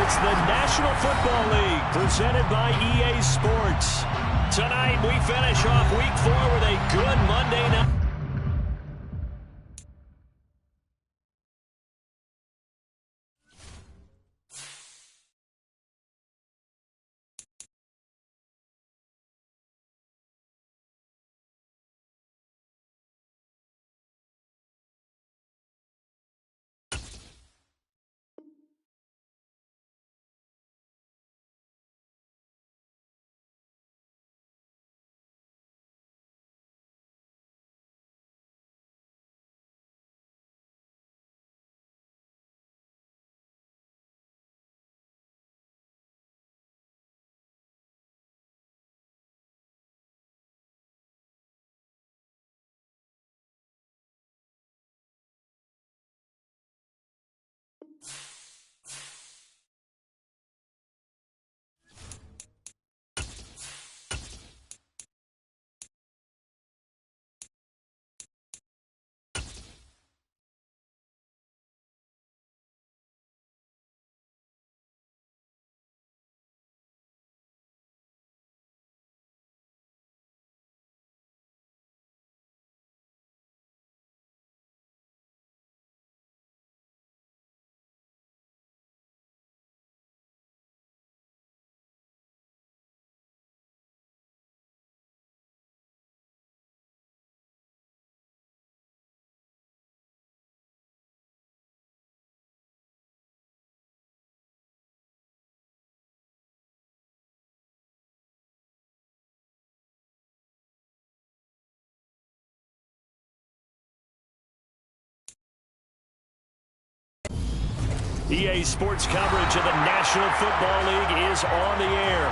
It's the National Football League presented by EA Sports. Tonight we finish off Week 4 with a good Monday night. EA Sports coverage of the National Football League is on the air.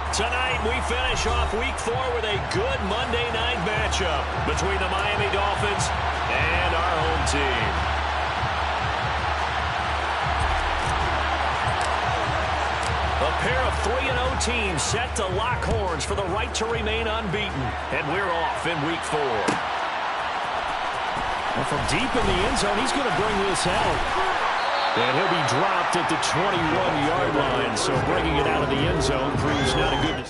Tonight, we finish off Week 4 with a good Monday night matchup between the Miami Dolphins and our home team. A pair of 3-0 teams set to lock horns for the right to remain unbeaten. And we're off in Week 4. Well, from deep in the end zone, he's going to bring this out. And he'll be dropped at the 21-yard line, so bringing it out of the end zone proves not a good decision.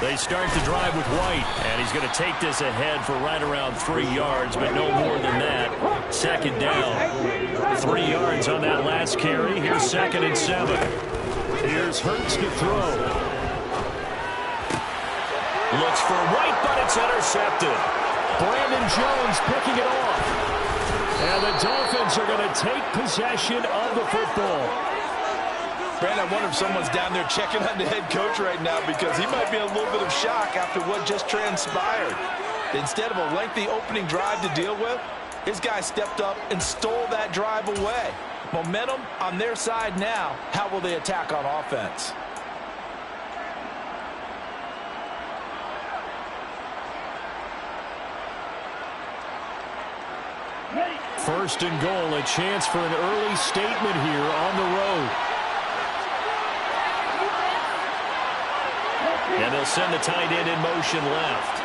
They start the drive with White, and he's going to take this ahead for right around 3 yards, but no more than that. Second down. 3 yards on that last carry. Here's 2nd and 7. Here's Hurts to throw. Looks for White, but it's intercepted. Brandon Jones picking it off. And the Dolphins are going to take possession of the football. Brandon, I wonder if someone's down there checking on the head coach right now because he might be in a little bit of shock after what just transpired. Instead of a lengthy opening drive to deal with, his guy stepped up and stole that drive away. Momentum on their side now. How will they attack on offense? First and goal, a chance for an early statement here on the road. And they'll send the tight end in motion left.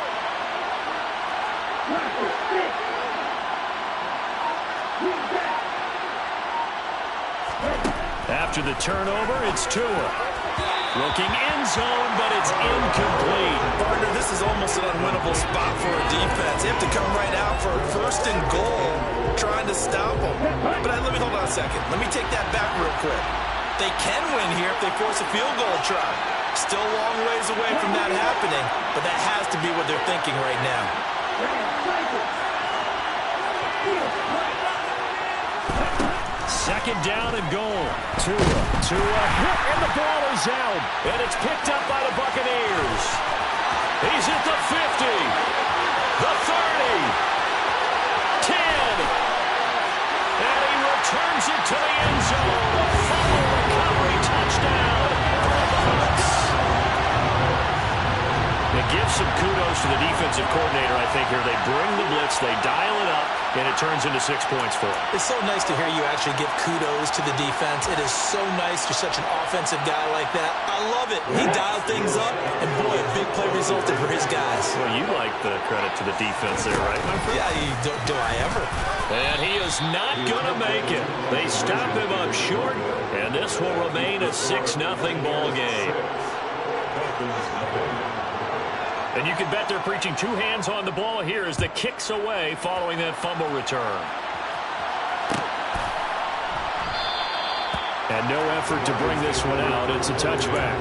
After the turnover, it's Tua. Looking end zone, but it's incomplete. Partner, this is almost an unwinnable spot for a defense. They have to come right out for a first and goal, trying to stop them. But let me hold on a second. Let me take that back real quick. They can win here if they force a field goal try. Still a long ways away from that happening, but that has to be what they're thinking right now. Second down and goal. Tua hit, and the ball is out. And it's picked up by the Buccaneers. He's at the 50, the 30, some kudos to the defensive coordinator, I think, here. They bring the blitz, they dial it up, and it turns into 6 points for them. It's so nice to hear you actually give kudos to the defense. It is so nice. You're such an offensive guy like that. I love it. He dialed things up, and boy, a big play resulted for his guys. Well, you like the credit to the defense there, right, my friend? Yeah, do I ever? And he is not going to make it. They stop him up short, and this will remain a 6-0 ball game. And you can bet they're preaching two hands on the ball here as the kick's away following that fumble return. And no effort to bring this one out. It's a touchback.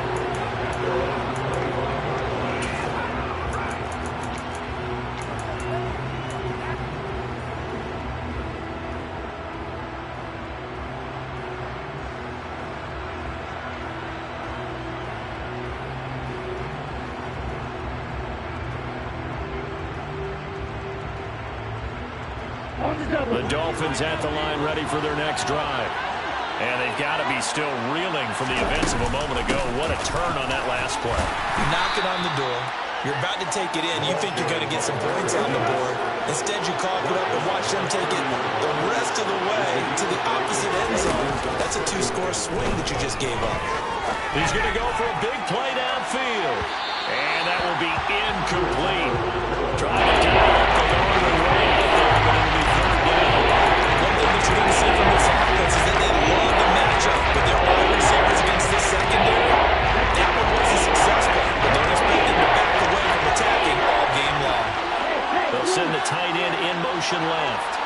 The Dolphins at the line ready for their next drive. And they've got to be still reeling from the events of a moment ago. What a turn on that last play. Knocking on the door. You're about to take it in. You think you're going to get some points on the board. Instead, you cough it up and watch them take it the rest of the way to the opposite end zone. That's a two-score swing that you just gave up. He's going to go for a big play downfield. And that will be incomplete. Driving down the northern way out there, but it'll be third down. One thing that you're going to see from this offense is that they love the matchup, but their wide receivers against this secondary, that one wasn't successful. But don't expect them to back away from attacking all game long. They'll send the tight end in motion left.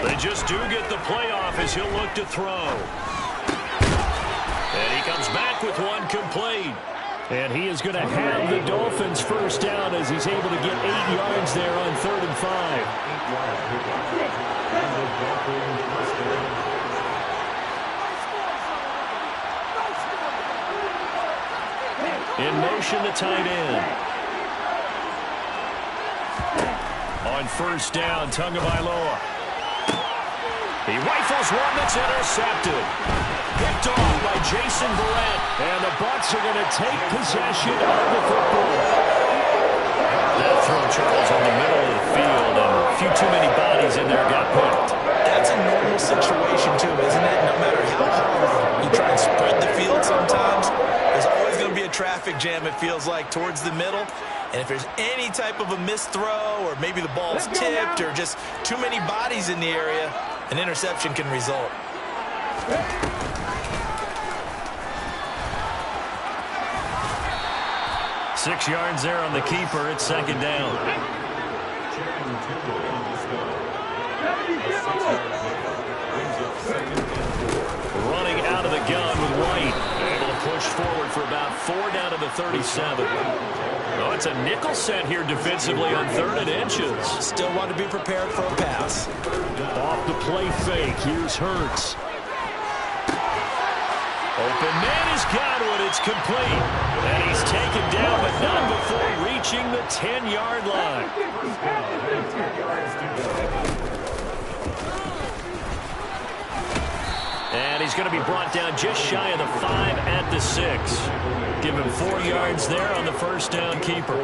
They just do get the playoff as he'll look to throw. And he comes back with one complete. And he is going to have the Dolphins first down as he's able to get 8 yards there on 3rd and 5. In motion, the tight end. On first down, Tagovailoa. He rifles one that's intercepted. Picked off by Jason Verrett. And the Bucs are going to take possession of the football. That throw, Charles, on the middle of the field, and a few too many bodies in there got picked. That's a normal situation, too, isn't it? No matter how hard you try and spread the field sometimes, there's always going to be a traffic jam, it feels like, towards the middle. And if there's any type of a missed throw, or maybe the ball's tipped, or just too many bodies in the area, an interception can result. Six yards there on the keeper. It's second down. Running out of the gun with White. Able to push forward for about 4 down to the 37. Oh, it's a nickel set here defensively on 3rd and inches. Still want to be prepared for a pass. Off the play fake. Here's Hurts. Open man is Godwin. It's complete. And he's taken down, but not before reaching the 10-yard line. And he's going to be brought down just shy of the 5 at the 6. Give him 4 yards there on the first down keeper.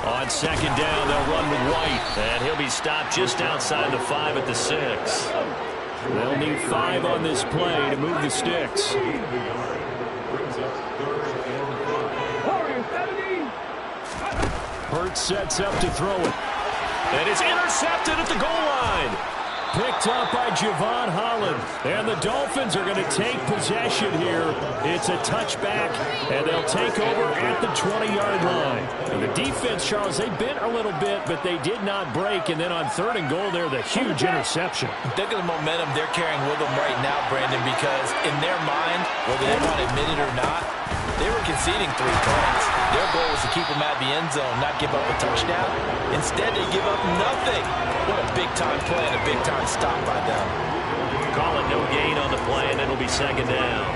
On second down, they'll run with White, and he'll be stopped just outside the 5 at the 6. They'll need 5 on this play to move the sticks. Hurts sets up to throw it. And it's intercepted at the goal line. picked up by Javon Holland. And the Dolphins are going to take possession here. It's a touchback, and they'll take over at the 20-yard line. And the defense, Charles, they bent a little bit, but they did not break. And then on 3rd and goal there, the huge interception. Think of the momentum they're carrying with them right now, Brandon, because in their mind, whether they want to admit it or not, they were conceding 3 points. Their goal was to keep them at the end zone, not give up a touchdown. Instead, they give up nothing. What a big-time play and a big-time stop by them. Call it no gain on the play, and it'll be 2nd down.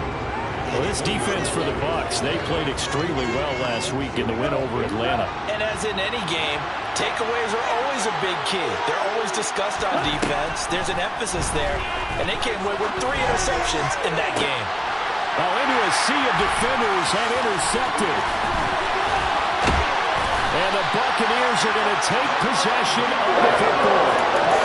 Well, this defense for the Bucs, they played extremely well last week in the win over Atlanta. And as in any game, takeaways are always a big key. They're always discussed on defense. There's an emphasis there, and they came away with 3 interceptions in that game. Now into a sea of defenders have intercepted. And the Buccaneers are going to take possession of the football.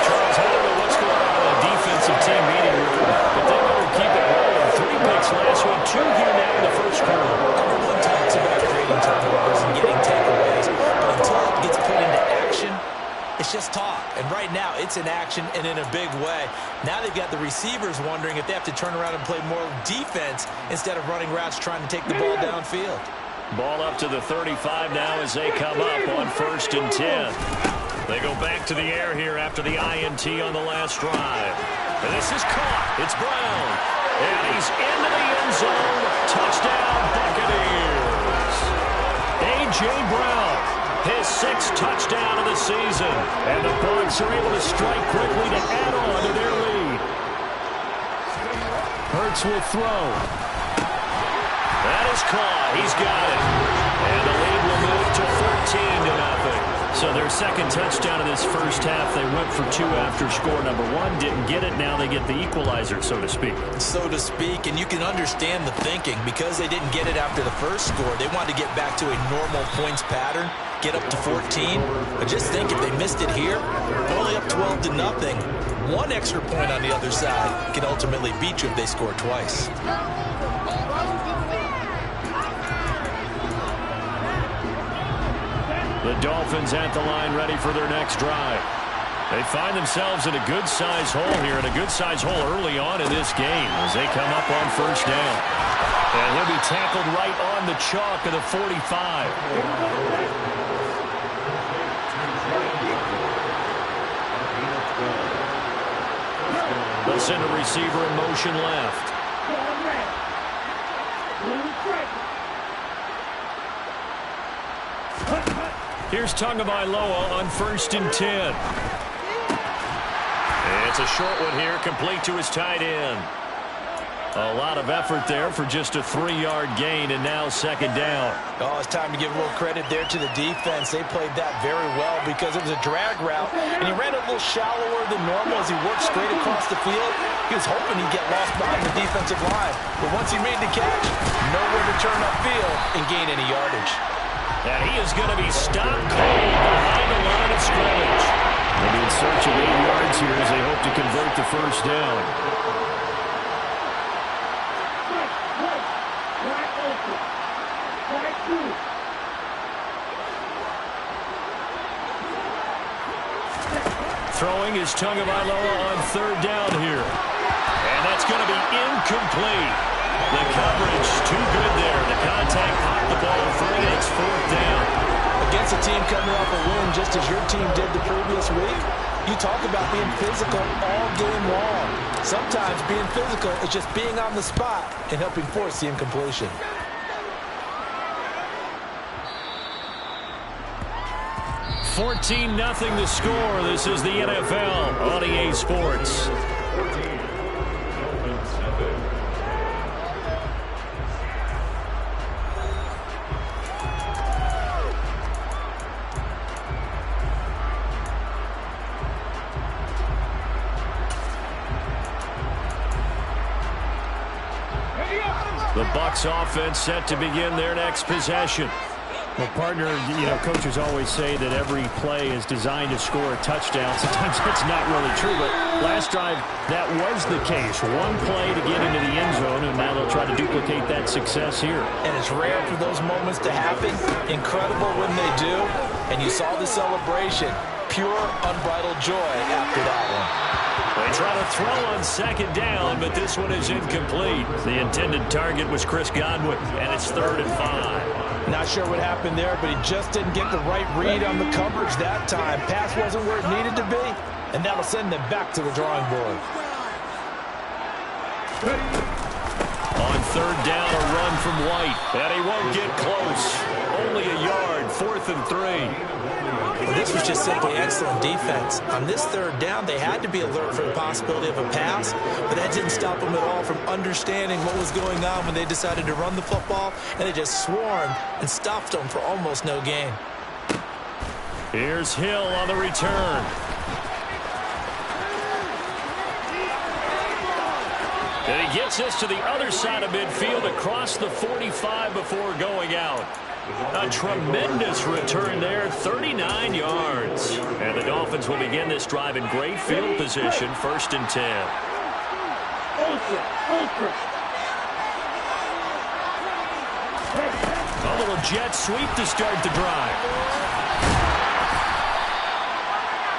Charles, I don't know what's going on in the defensive team meeting room, but they better keep it rolling. 3 picks last week, 2 here now in the first quarter. Everyone talks about creating turnovers and getting takeaways, but until it gets put into action, it's just talk. And right now, it's in action and in a big way. Now they've got the receivers wondering if they have to turn around and play more defense instead of running routes trying to take the ball downfield. Ball up to the 35 now as they come up on 1st and 10. They go back to the air here after the INT on the last drive. And this is caught. It's Brown. And he's into the end zone. Touchdown, Buccaneers. A.J. Brown, his 6th touchdown of the season. And the Bucs are able to strike quickly to add on to their lead. Hurts will throw. That is caught. He's got it. And the lead will move to 14-0. So their 2nd touchdown of this first half. They went for 2 after score number 1. Didn't get it. Now they get the equalizer, so to speak. So to speak, and you can understand the thinking. Because they didn't get it after the first score, they wanted to get back to a normal points pattern, get up to 14. But just think, if they missed it here, only up 12-0. 1 extra point on the other side can ultimately beat you if they score twice. The Dolphins at the line ready for their next drive. They find themselves in a good-sized hole here, and a good-sized hole early on in this game as they come up on 1st down. And he'll be tackled right on the chalk of the 45. They'll send a receiver in motion left. Here's Tagovailoa on 1st and 10. It's a short one here, complete to his tight end. A lot of effort there for just a 3-yard gain, and now 2nd down. Oh, it's time to give a little credit there to the defense. They played that very well because it was a drag route, and he ran a little shallower than normal as he worked straight across the field. He was hoping he'd get lost behind the defensive line, but once he made the catch, nowhere to turn upfield and gain any yardage. And he is going to be stopped cold behind the line of scrimmage. They'll be in search of 8 yards here as they hope to convert the 1st down. Throwing is Tagovailoa on 3rd down here. And that's going to be incomplete. The coverage too good there. The contact popped the ball free. It's 4th down. Against a team coming off a win just as your team did the previous week, you talk about being physical all game long. Sometimes being physical is just being on the spot and helping force the incompletion. $14-0 the score. This is the NFL on EA Sports. The Bucs offense set to begin their next possession. Well, partner, coaches always say that every play is designed to score a touchdown. Sometimes that's not really true, but last drive, that was the case. One play to get into the end zone, and now they'll try to duplicate that success here. And it's rare for those moments to happen. Incredible when they do. And you saw the celebration. Pure, unbridled joy after that one. They try to throw on second down, but this one is incomplete. The intended target was Chris Godwin, and it's 3rd and 5. Not sure what happened there, but he just didn't get the right read on the coverage that time. Pass wasn't where it needed to be, and that'll send them back to the drawing board. On 3rd down, a run from White, and he won't get close. Only a yard, 4th and 3. Well, this was just simply excellent defense. On this 3rd down, they had to be alert for the possibility of a pass, but that didn't stop them at all from understanding what was going on when they decided to run the football, and they just swarmed and stopped them for almost no gain. Here's Hill on the return. And he gets this to the other side of midfield across the 45 before going out. A tremendous return there, 39 yards. And the Dolphins will begin this drive in great field position, 1st and 10. A little jet sweep to start the drive.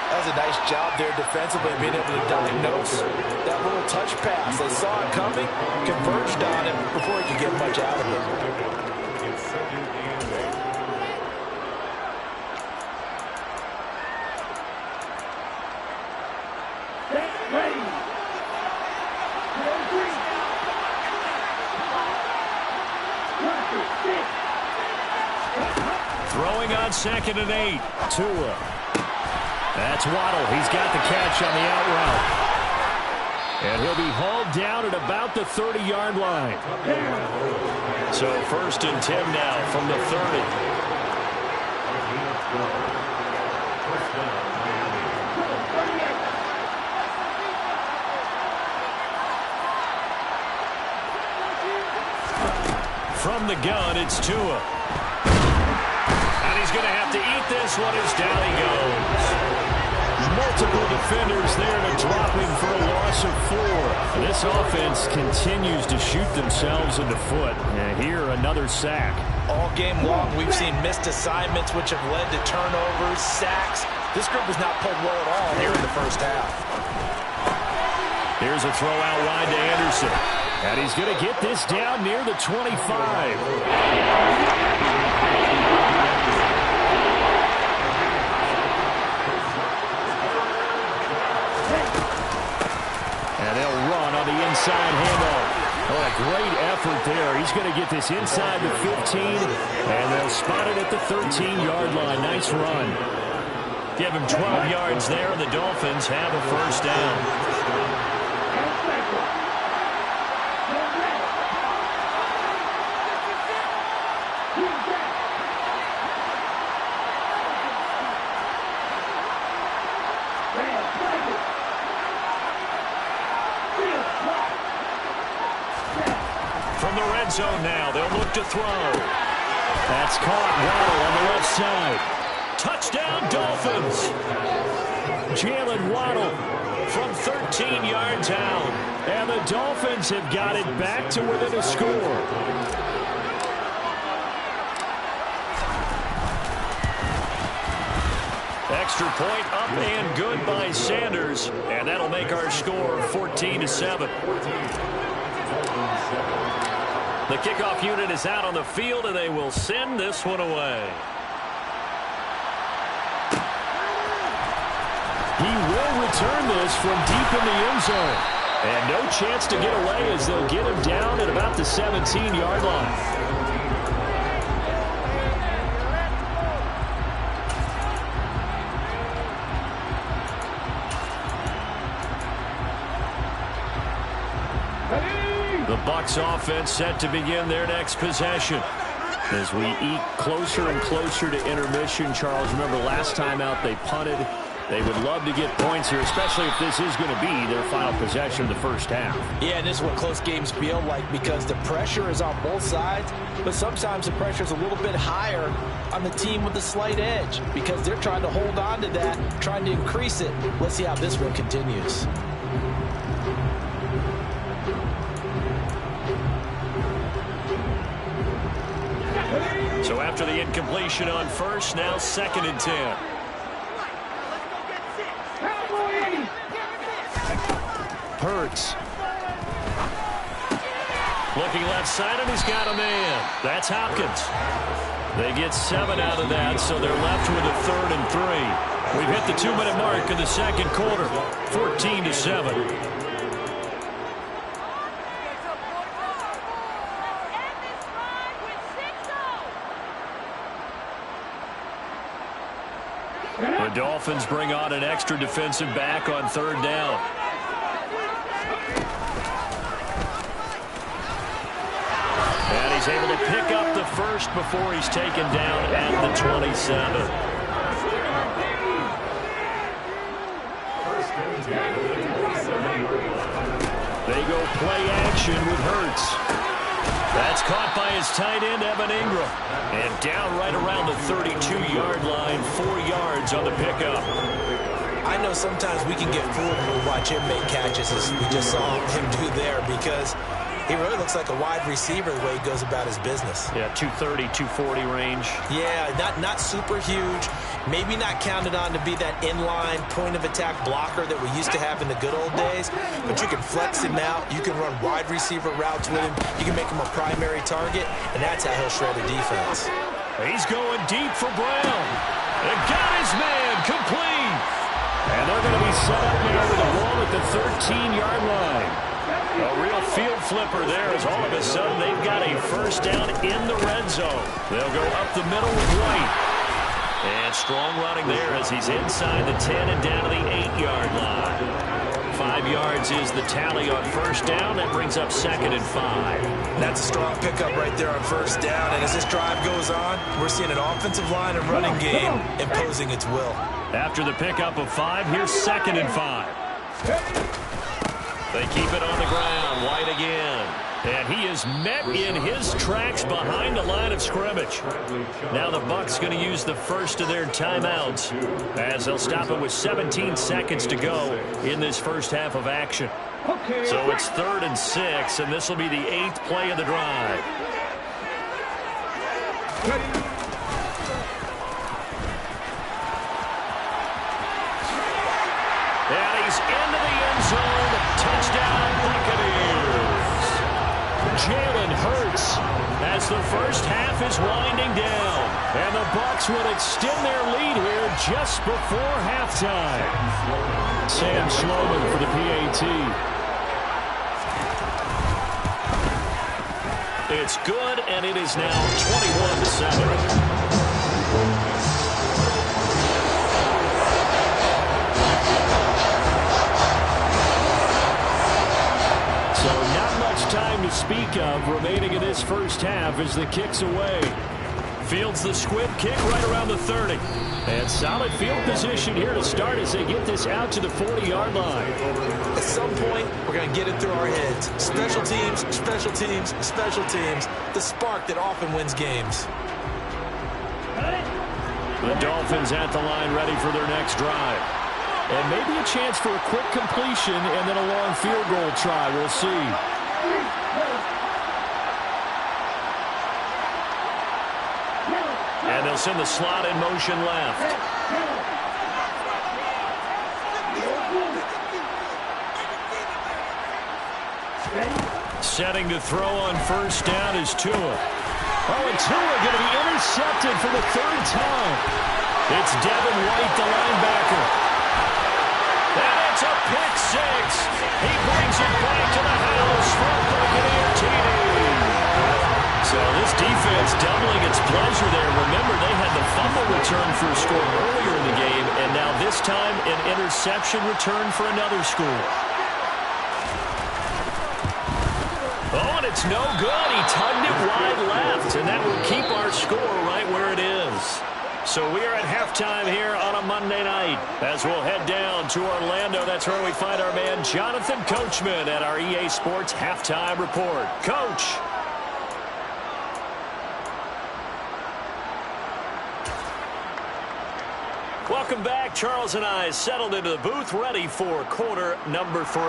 That was a nice job there defensively, being able to diagnose that little touch pass. They saw it coming, converged on it before he could get much out of it. Throwing on 2nd and 8. Tua. That's Waddle. He's got the catch on the out route. And he'll be hauled down at about the 30-yard line. So 1st and 10 now from the 30. From the gun, it's Tua. And he's going to have to eat this one as down he goes. Multiple defenders there to drop him for a loss of 4. This offense continues to shoot themselves in the foot. And here, another sack. All game long, we've seen missed assignments, which have led to turnovers, sacks. This group has not played well at all here in the first half. Here's a throw out wide to Anderson. And he's going to get this down near the 25. And they'll run on the inside handoff. Oh, a great effort there. He's going to get this inside the 15, and they'll spot it at the 13-yard line. Nice run. Give him 12 yards there, and the Dolphins have a 1st down. From the red zone now, they'll look to throw. That's caught. Waddle on the left side. Touchdown, Dolphins. Jalen Waddle from 13 yards out. And the Dolphins have got it back to within a score. Extra point up and good by Sanders. And that'll make our score 14-7. The kickoff unit is out on the field, and they will send this one away. He will return this from deep in the end zone. And no chance to get away as they'll get him down at about the 17-yard line. The Bucs offense set to begin their next possession. As we eat closer and closer to intermission, Charles, remember last time out they punted. They would love to get points here, especially if this is going to be their final possession of the first half. Yeah, and this is what close games feel like because the pressure is on both sides, but sometimes the pressure is a little bit higher on the team with the slight edge because they're trying to hold on to that, trying to increase it. Let's see how this one continues. So after the incompletion on first, now 2nd and 10. Hurts. Looking left side, and he's got a man. That's Hopkins. They get 7 out of that, so they're left with a 3rd and 3. We've hit the 2-minute mark in the second quarter, 14-7. The Dolphins bring on an extra defensive back on 3rd down. And he's able to pick up the first before he's taken down at the 27. They go play action with Hurts. That's caught by his tight end, Evan Ingram. And down right around the 32-yard line, 4 yards on the pickup. I know sometimes we can get fooled when we watch him make catches, as we just saw him do there, because he really looks like a wide receiver the way he goes about his business. Yeah, 230, 240 range. Yeah, not super huge. Maybe not counted on to be that inline point-of-attack blocker that we used to have in the good old days. But you can flex him out. You can run wide receiver routes with him. You can make him a primary target, and that's how he'll shred a defense. He's going deep for Brown. And got his man complete. And they're going to be set up now with a ball at the 13-yard line. A real field flipper there, as all of a sudden they've got a first down in the red zone. They'll go up the middle with White. And strong running there as he's inside the 10 and down to the 8-yard line. 5 yards is the tally on first down. That brings up 2nd and 5. That's a strong pickup right there on first down. And as this drive goes on, we're seeing an offensive line and running game imposing its will. After the pickup of 5, here's 2nd and 5. They keep it on the ground. White again. And he is met in his tracks behind the line of scrimmage. Now the Bucs going to use the first of their timeouts as they'll stop it with 17 seconds to go in this first half of action. So it's 3rd and 6, and this will be the 8th play of the drive. And he's into the end zone. Touchdown, Buccaneers. Jalen Hurts as the first half is winding down. And the Bucs will extend their lead here just before halftime. Sam Sloman for the PAT. It's good, and it is now 21-7. Time to speak of remaining in this first half as the kick's away. Fields the squib kick right around the 30. And solid field position here to start as they get this out to the 40-yard line. At some point, we're going to get it through our heads. Special teams, special teams, special teams. The spark that often wins games. The Dolphins at the line ready for their next drive. And maybe a chance for a quick completion and then a long field goal try. We'll see. And they'll send the slot in motion left. Setting to throw on first down is Tua. Oh, and Tua going to be intercepted for the 3rd time. It's Devin White, the linebacker. And it's a pick 6. He brings it back to the house for a Buccaneer TD. So this defense doubling its pleasure there. Remember, they had the fumble return for a score earlier in the game, and now this time an interception return for another score. Oh, and it's no good. He tugged it wide left, and that will keep our score right where it is. So we are at halftime here on a Monday night as we'll head down to Orlando. That's where we find our man Jonathan Coachman at our EA Sports Halftime Report. Coach. Welcome back. Charles and I settled into the booth ready for quarter number 3.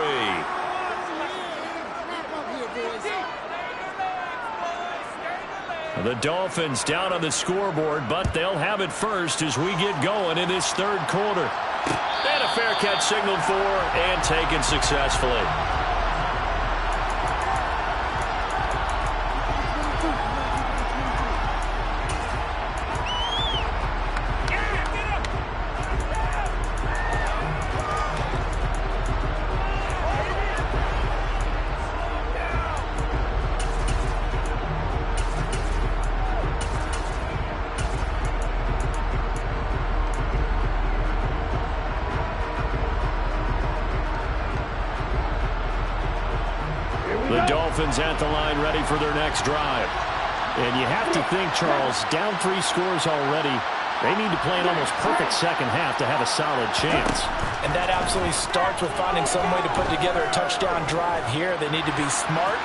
The Dolphins down on the scoreboard, but they'll have it first as we get going in this 3rd quarter. And a fair catch signaled for and taken successfully. The Dolphins at the line ready for their next drive. And you have to think, Charles, down 3 scores already. They need to play an almost perfect second half to have a solid chance. And that absolutely starts with finding some way to put together a touchdown drive here. They need to be smart,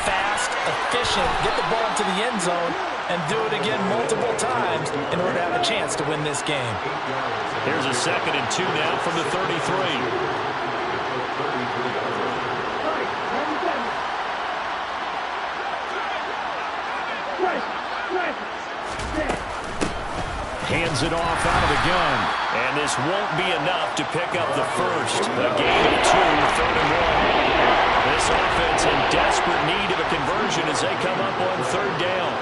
fast, efficient, get the ball to the end zone, and do it again multiple times in order to have a chance to win this game. Here's a 2nd and 2 now from the 33. Hands it off out of the gun. And this won't be enough to pick up the first. A gain of 2, 3rd and 1. This offense in desperate need of a conversion as they come up on 3rd down.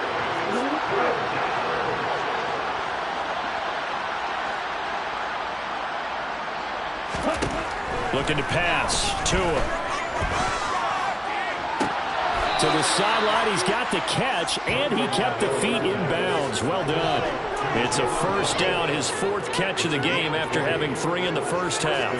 Looking to pass. Tua. To the sideline, he's got the catch, and he kept the feet in bounds. Well done. It's a 1st down, his 4th catch of the game after having 3 in the first half.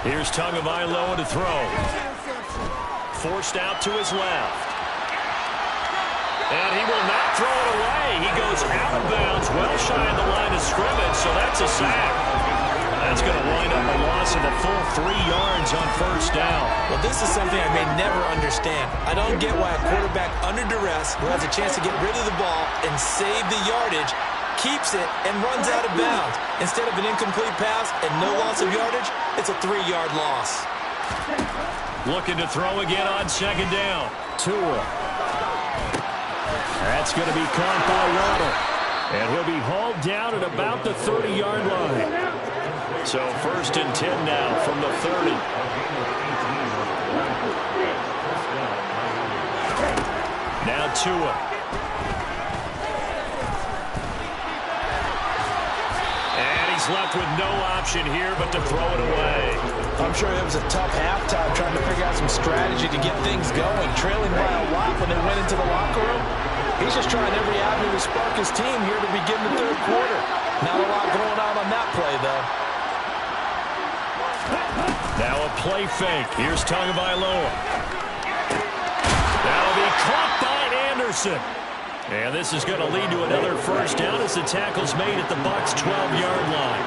Here's Tagovailoa to throw. Forced out to his left. And he will not throw it away. He goes out of bounds, well shy of the line of scrimmage, so that's a sack. That's going to wind up a loss of a full 3 yards on 1st down. Well, this is something I may never understand. I don't get why a quarterback under duress who has a chance to get rid of the ball and save the yardage keeps it and runs out of bounds. Instead of an incomplete pass and no loss of yardage, it's a 3-yard loss. Looking to throw again on 2nd down. Tua. That's going to be caught by Waddle. And he'll be hauled down at about the 30-yard line. So 1st and 10 now from the 30. Now Tua. And he's left with no option here but to throw it away. I'm sure it was a tough halftime trying to figure out some strategy to get things going. Trailing by a lot when they went into the locker room. He's just trying every avenue to spark his team here to begin the 3rd quarter. Not a lot going on that play, though. Now a play fake. Here's Tagovailoa. That'll be caught by Anderson. And this is going to lead to another 1st down as the tackle's made at the Bucs' 12-yard line.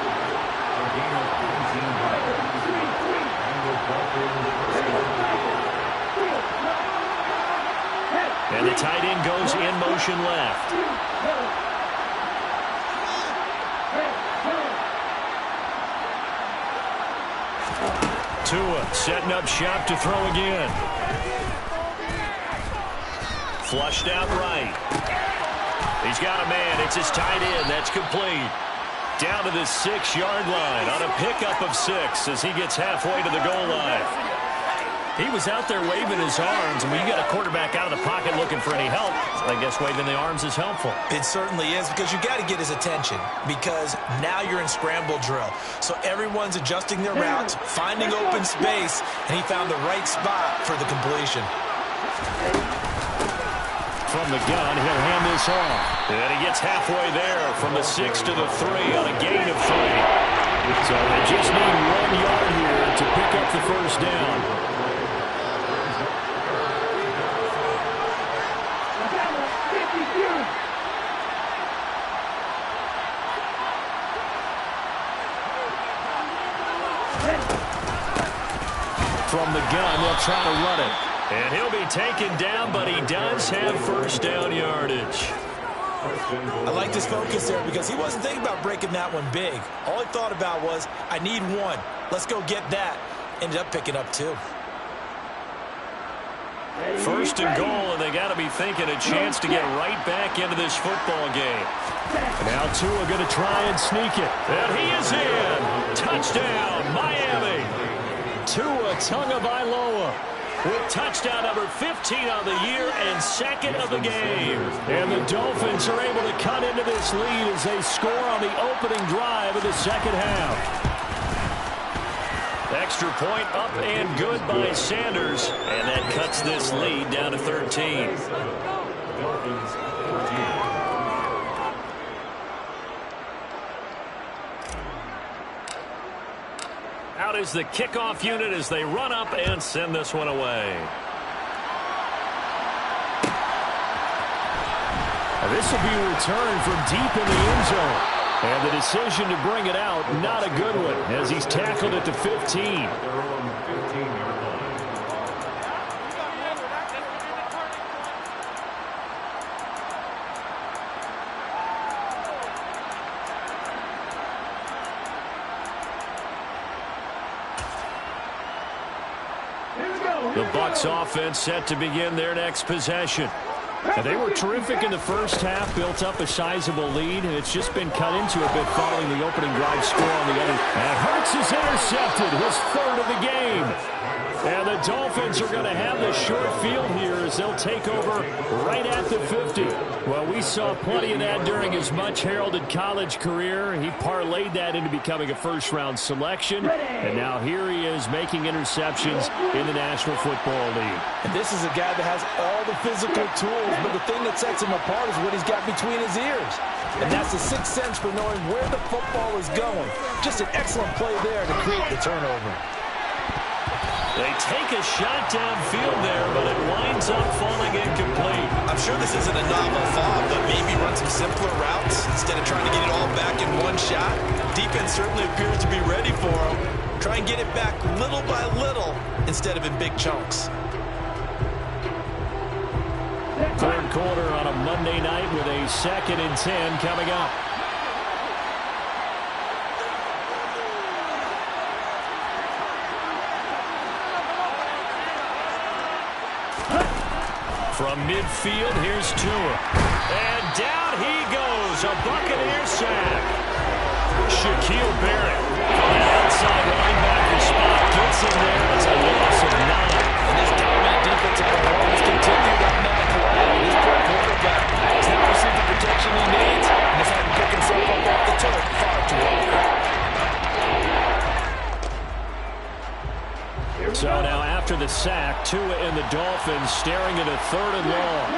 And the tight end goes in motion left. Tua setting up shop to throw again. Flushed out right. He's got a man. It's his tight end. That's complete. Down to the 6-yard line on a pickup of 6 as he gets halfway to the goal line. He was out there waving his arms, and when you got a quarterback out of the pocket looking for any help, I guess waving the arms is helpful. It certainly is, because you got to get his attention, because now you're in scramble drill. So everyone's adjusting their routes, finding open space, and he found the right spot for the completion. From the gun, he'll hand this off. And he gets halfway there from the 6 to the 3 on a gain of 3. So they just need 1 yard here to pick up the 1st down. From the gun, they'll try to run it. And he'll be taken down, but he does have 1st down yardage. I like this focus there because he wasn't thinking about breaking that one big. All he thought about was, I need 1. Let's go get that. Ended up picking up 2. 1st and goal, and they got to be thinking a chance to get right back into this football game. Now Tua going to try and sneak it. And he is in. Touchdown, Miami. Tua Tagovailoa with touchdown number 15 on the year and 2nd of the game. And the Dolphins are able to cut into this lead as they score on the opening drive of the 2nd half. Extra point up and good by Sanders, and that cuts this lead down to 13. is the kickoff unit as they run up and send this one away. This will be returned from deep in the end zone. And the decision to bring it out, not a good one, as he's tackled at the 15. The Bucs offense set to begin their next possession. And they were terrific in the first half, built up a sizable lead, and it's just been cut into a bit following the opening drive score on the other. And Hurts is intercepted, his third of the game. And the Dolphins are going to have the short field here as they'll take over right at the 50. Well, we saw plenty of that during his much-heralded college career. He parlayed that into becoming a first-round selection. And now here he is making interceptions in the National Football League. And this is a guy that has all the physical tools, but the thing that sets him apart is what he's got between his ears. And that's the sixth sense for knowing where the football is going. Just an excellent play there to create the turnover. They take a shot downfield there, but it winds up falling incomplete. I'm sure this isn't a novel thought, but maybe run some simpler routes instead of trying to get it all back in one shot. Defense certainly appears to be ready for him. Try and get it back little by little instead of in big chunks. Third quarter on a Monday night with a 2nd and 10 coming up. From midfield, here's Tua. And down he goes, a Buccaneer sack. Shaquille Barrett from the outside linebacker spot gets in there. It's a loss of 9. And this dominant defensive performance continued on that play. This poor quarterback has not received the protection he needs and has had to pick himself up off the turf far too often. So now after the sack, Tua and the Dolphins staring at a 3rd and long.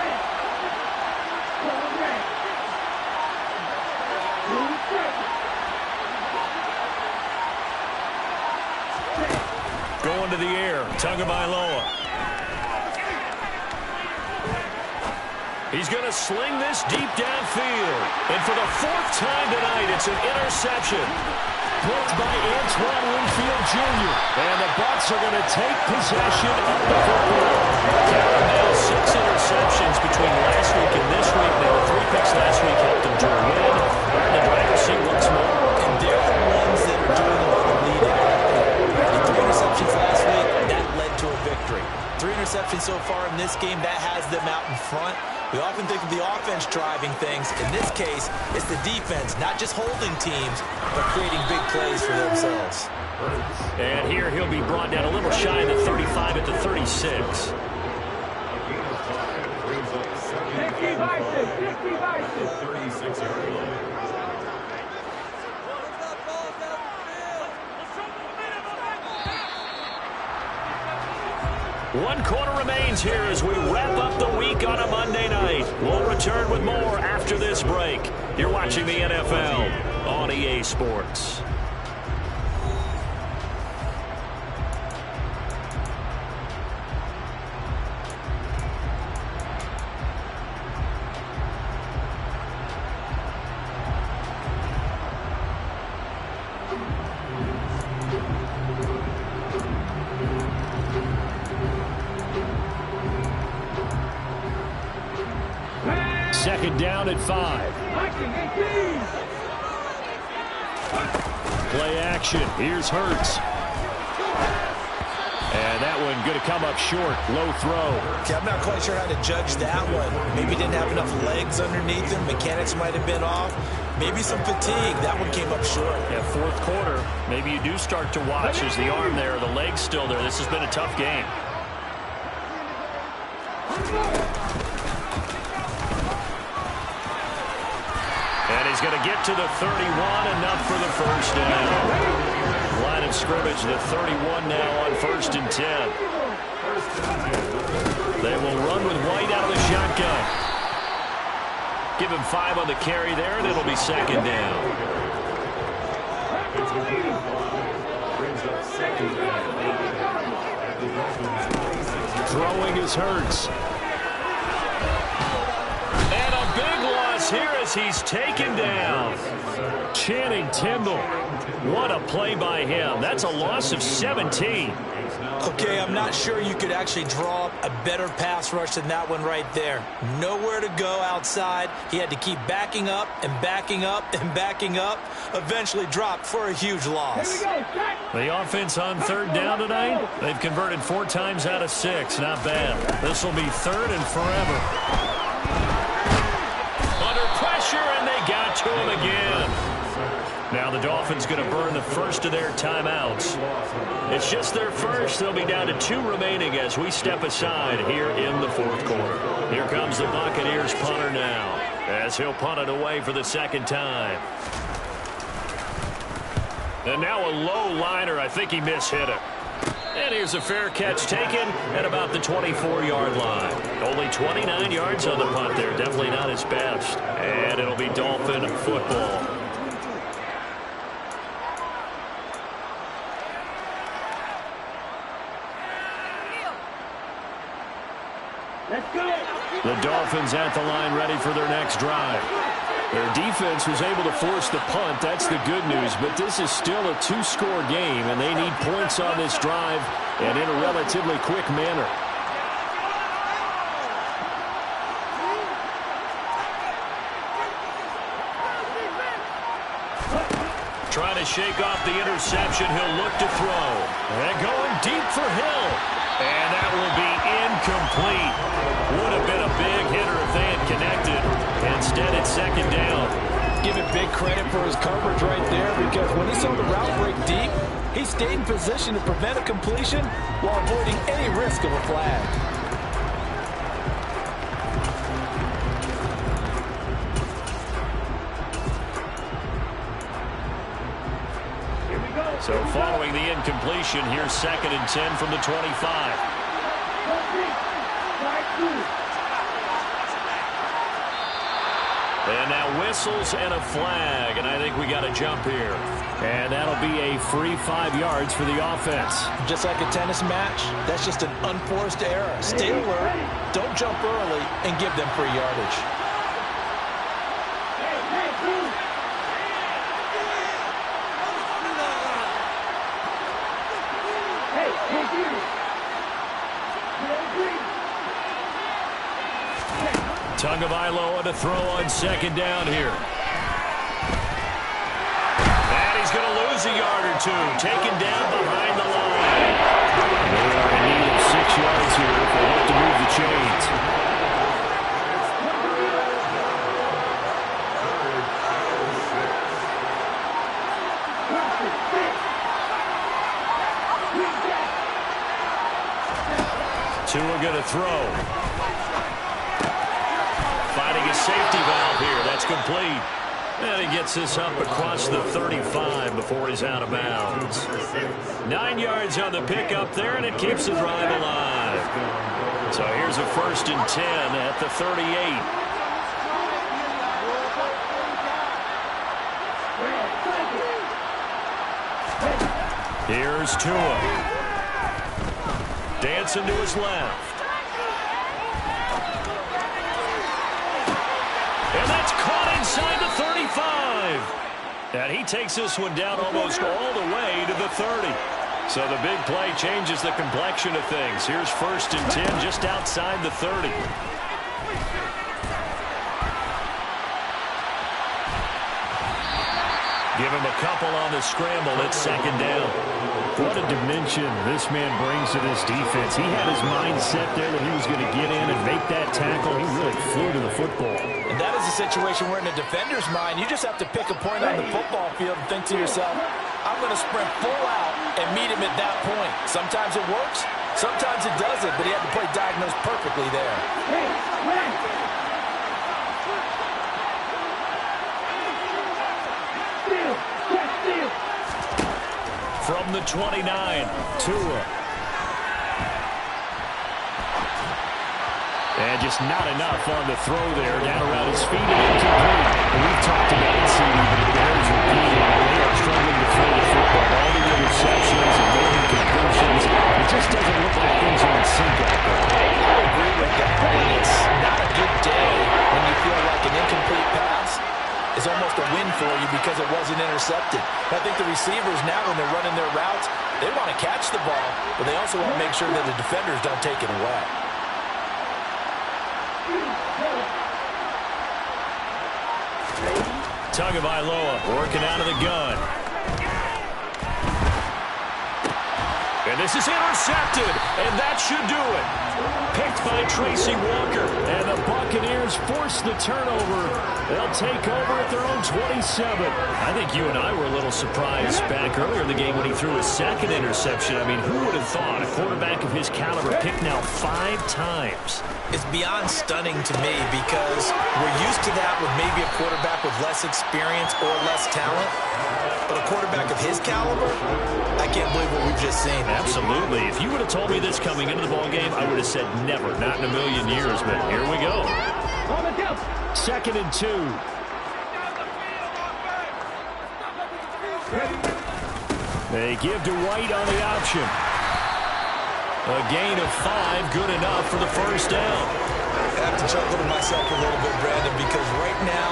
Going to the air, Tagovailoa. He's going to sling this deep downfield. And for the 4th time tonight, it's an interception. Blocked by Antoine Winfield Jr. And the Bucs are going to take possession of the football. Counting now 6 interceptions between last week and this week. They were 3 picks last week, helped them to a win. And the driver's seat looks more. And they're the ones that are doing a lot of leading. And 3 interceptions last week, that led to a victory. 3 interceptions so far in this game, that has them out in front. We often think of the offense driving things. In this case, it's the defense, not just holding teams, but creating big plays for themselves. And here he'll be brought down a little shy of the 35 at the 36. One quarter remains here as we wrap up the week on a Monday night. We'll return with more after this break. You're watching the NFL on EA Sports. Second down at 5. Play action. Here's Hurts. And that one going to come up short. Low throw. Okay, I'm not quite sure how to judge that one. Maybe didn't have enough legs underneath him. Mechanics might have been off. Maybe some fatigue. That one came up short. Yeah, 4th quarter. Maybe you do start to watch as the arm there, the leg's still there. This has been a tough game. And he's going to get to the 31, enough for the first down. Line of scrimmage, the 31 now on 1st and 10. They will run with White out of the shotgun. Give him 5 on the carry there, and it'll be 2nd down. throwing is Hurts. And a big loss here as he's taken down. Channing Tindall. What a play by him. That's a loss of 17. Okay, I'm not sure you could actually draw up a better pass rush than that one right there. Nowhere to go outside. He had to keep backing up and backing up and backing up. Eventually dropped for a huge loss. The offense on third down tonight, they've converted 4 times out of 6. Not bad. This will be third and forever. Under pressure, and they got to him again. Now the Dolphins going to burn the first of their timeouts. It's just their first. They'll be down to 2 remaining as we step aside here in the fourth quarter. Here comes the Buccaneers punter now as he'll punt it away for the second time. And now a low liner. I think he mishit it. And here's a fair catch taken at about the 24-yard line. Only 29 yards on the punt there. Definitely not his best. And it'll be Dolphin football. The Dolphins at the line ready for their next drive. Their defense was able to force the punt. That's the good news. But this is still a 2-score game, and they need points on this drive and in a relatively quick manner. Trying to shake off the interception. He'll look to throw. And going deep for Hill. And that will be incomplete. Would have been a big hitter if they had connected. Instead, it's second down. Give him big credit for his coverage right there, because when he saw the route break deep, he stayed in position to prevent a completion while avoiding any risk of a flag. So following the incompletion, here's second and 10 from the 25. And now whistles and a flag, and I think we got a jump here. And that'll be a free 5 yards for the offense. Just like a tennis match, that's just an unforced error. Stay alert, don't jump early, and give them free yardage. Tagovailoa to throw on second down here. And he's going to lose a yard or 2. Taken down behind the line. They are in need of 6 yards here if they have to move the chains. Tua going to throw. Finding a safety valve here. That's complete. And he gets this up across the 35 before he's out of bounds. 9 yards on the pickup there, and it keeps the drive alive. So here's a first and 10 at the 38. Here's Tua. Dancing to his left. And that's caught inside the 35. And he takes this one down almost all the way to the 30. So the big play changes the complexion of things. Here's first and 10 just outside the 30. Give him a couple on the scramble. It's second down. What a dimension this man brings to this defense. He had his mind set there that he was going to get in and make that tackle. He really flew to the football. And that is a situation where in the defender's mind, you just have to pick a point on the football field and think to yourself, I'm going to sprint full out and meet him at that point. Sometimes it works, sometimes it doesn't, but he had to play diagnosed perfectly there. From the 29, Tua. And just not enough on the throw there. Down around his feet and incomplete. We've talked about it, CD, but it bears repeating. They are struggling to throw the football. All the interceptions and more incompletions. It just doesn't look like things are in sync out there. was almost a win for you because it wasn't intercepted. I think the receivers now, when they're running their routes, they want to catch the ball, but they also want to make sure that the defenders don't take it away. Tagovailoa working out of the gun. And this is intercepted, and that should do it. Picked by Tracy Walker, and the Buccaneers force the turnover. They'll take over at their own 27. I think you and I were a little surprised back earlier in the game when he threw his second interception. I mean, who would have thought a quarterback of his caliber picked now 5 times? It's beyond stunning to me because we're used to that with maybe a quarterback with less experience or less talent. But a quarterback of his caliber, I can't believe what we've just seen. Absolutely. If you would have told me this coming into the ballgame, I would have said never, not in a million years. But here we go. 2nd and 2. They give to White on the option. A gain of 5, good enough for the first down. I have to chuckle to myself a little bit, Brandon, because right now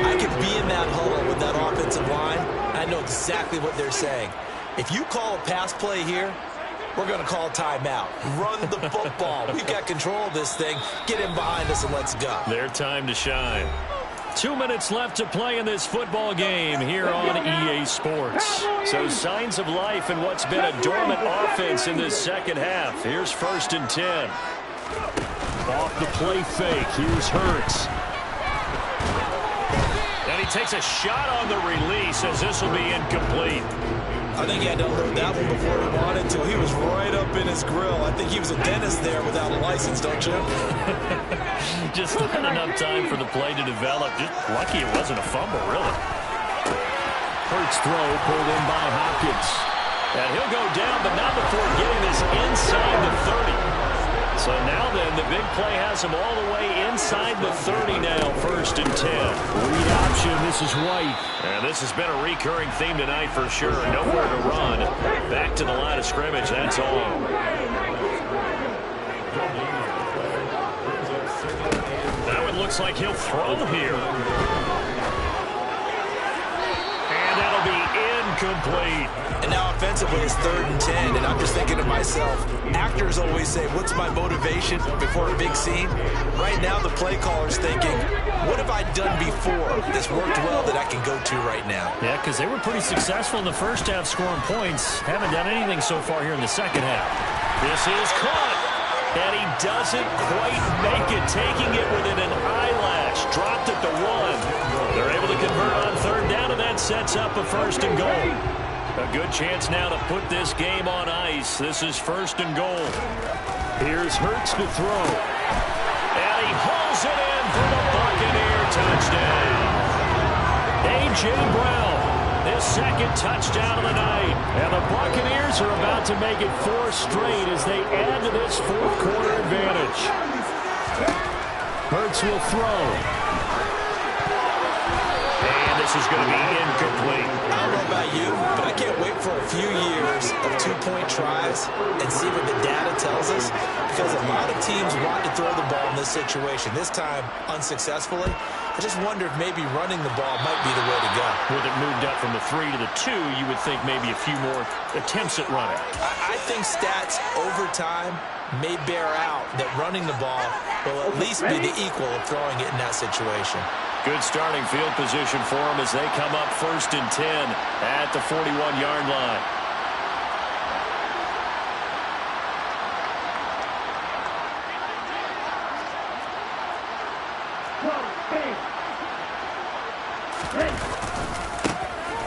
I could be in that huddle with that offensive line. I know exactly what they're saying. If you call a pass play here, we're going to call a timeout. Run the football. We've got control of this thing. Get in behind us and let's go. Their time to shine. 2 minutes left to play in this football game here on EA Sports. So signs of life in what's been a dormant offense in this second half. Here's 1st and 10. Off the play fake. Here's Hurts. And he takes a shot on the release as this will be incomplete. I think he had to unload that one before he wanted to. He was right up in his grill. I think he was a dentist there without a license, don't you? Just not enough time for the play to develop. Just lucky it wasn't a fumble, really. Hurts throw pulled in by Hopkins. And he'll go down, but not before getting this inside the 30. So now then, the big play has him all the way inside the 30 now, 1st and 10. Read option, this is White. And this has been a recurring theme tonight for sure. Nowhere to run. Back to the line of scrimmage, that's all. Now it looks like he'll throw here. And that'll be incomplete. And now offensively it's 3rd and 10, and I'm just thinking to myself, actors always say, what's my motivation before a big scene? Right now the play caller's thinking, what have I done before that's worked well that I can go to right now? Yeah, because they were pretty successful in the first half scoring points. Haven't done anything so far here in the second half. This is caught. And he doesn't quite make it, taking it within an eyelash. Dropped at the 1. They're able to convert on 3rd down, and that sets up a 1st and goal. A good chance now to put this game on ice. This is 1st and goal. Here's Hurts to throw. And he hauls it in for the Buccaneer touchdown. A.J. Brown, his 2nd touchdown of the night. And the Buccaneers are about to make it 4 straight as they add to this 4th quarter advantage. Hurts will throw. And this is going to be incomplete. I don't know about you, but I can't wait for a few years of 2-point tries and see what the data tells us, because a lot of teams want to throw the ball in this situation. This time, unsuccessfully. I just wonder if maybe running the ball might be the way to go. With it moved up from the 3 to the 2, you would think maybe a few more attempts at running. I think stats over time may bear out that running the ball will at least be the equal of throwing it in that situation. Good starting field position for them as they come up 1st and 10 at the 41-yard line.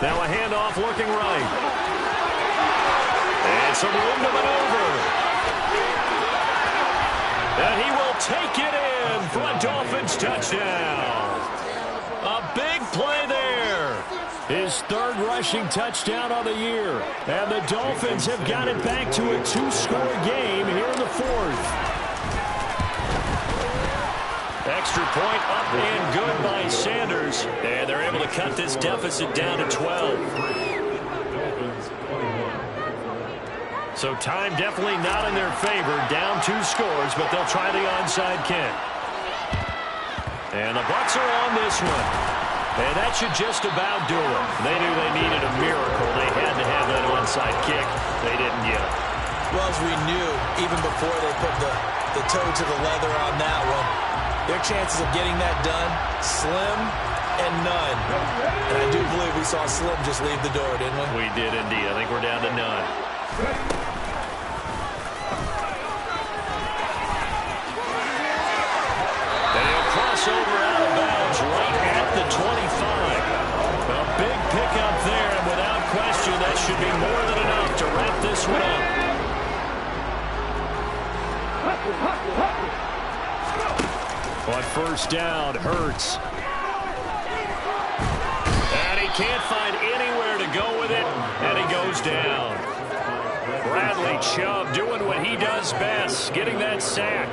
Now a handoff looking right. And some room to maneuver. And he will take it in for a Dolphins touchdown. A big play there. His 3rd rushing touchdown of the year. And the Dolphins have got it back to a 2-score game here in the 4th. Extra point up and good by Sanders. And they're able to cut this deficit down to 12. So time definitely not in their favor. Down 2 scores, but they'll try the onside kick. And the Bucs are on this one. And that should just about do it. They knew they needed a miracle. They had to have that onside kick. They didn't get it. Well, as we knew, even before they put the toe to the leather on that one, their chances of getting that done, slim and none. And I do believe we saw Slim just leave the door, didn't we? We did indeed. I think we're down to none. And he'll cross over out of bounds right at the 25. A big pickup there, and without question, that should be more than enough to wrap this one up. On first down, Hurts. And he can't find anywhere to go with it, and he goes down. Bradley Chubb doing what he does best, getting that sack.